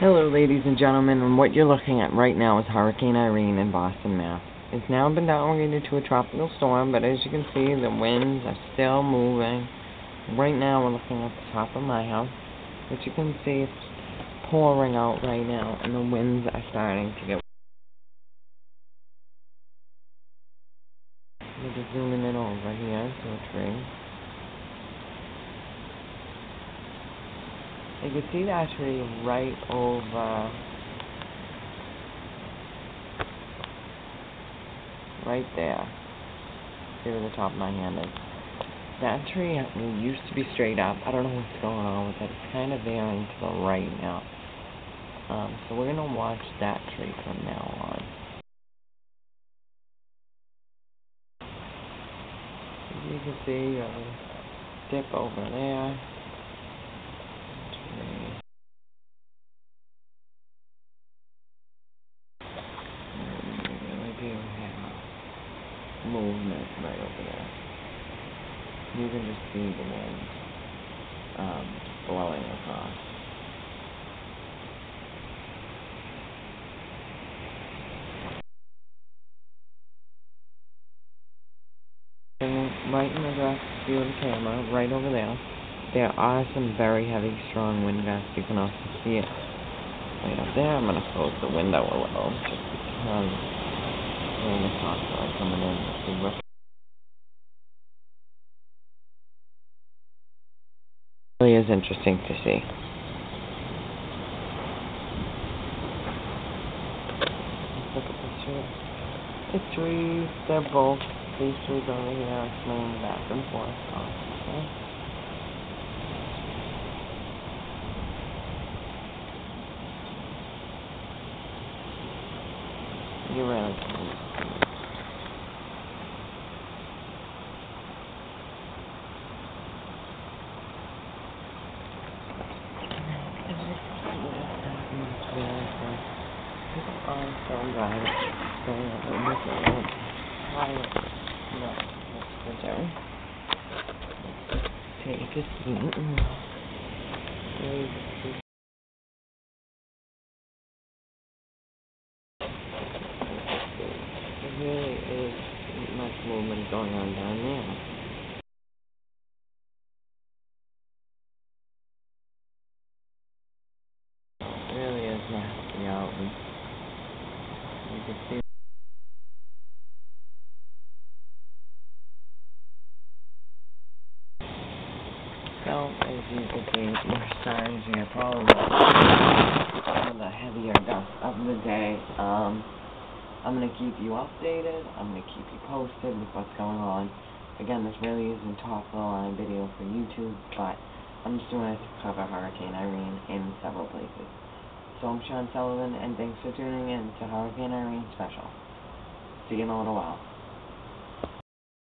Hello, ladies and gentlemen, and what you're looking at right now is Hurricane Irene in Boston, Mass. It's now been downgraded to a tropical storm, but as you can see, the winds are still moving. Right now, we're looking at the top of my house, which you can see it's pouring out right now, and the winds are starting to get. We're just zooming in over here to a tree. You can see that tree right over, right there. See where the top of my hand is. That tree used to be straight up. I don't know what's going on with it. It's kind of veering to the right now. So we're going to watch that tree from now on. As you can see, dip over there. Movement right over there. You can just see the wind blowing across. And right in the direct view of the camera, right over there are some very heavy, strong wind gusts. You can also see it right up there. I'm going to close the window a little just because the shots are coming in to see what really is interesting to see. Look at the tree. The trees, they're both, these trees over here are swinging back and forth. Okay. You really can see it. People are still driving, going up in this road. No, let's go down. Take a seat. There really is much movement going on down there. It really is nasty out, and you can see. So, as you can see, we're starting to get probably one of the heavier gusts of the day. I'm going to keep you updated. I'm going to keep you posted with what's going on. Again, this really isn't top-of-the-line video for YouTube, but I'm just doing it to cover Hurricane Irene in several places. So I'm Sean Sullivan, and thanks for tuning in to Hurricane Irene Special. See you in a little while.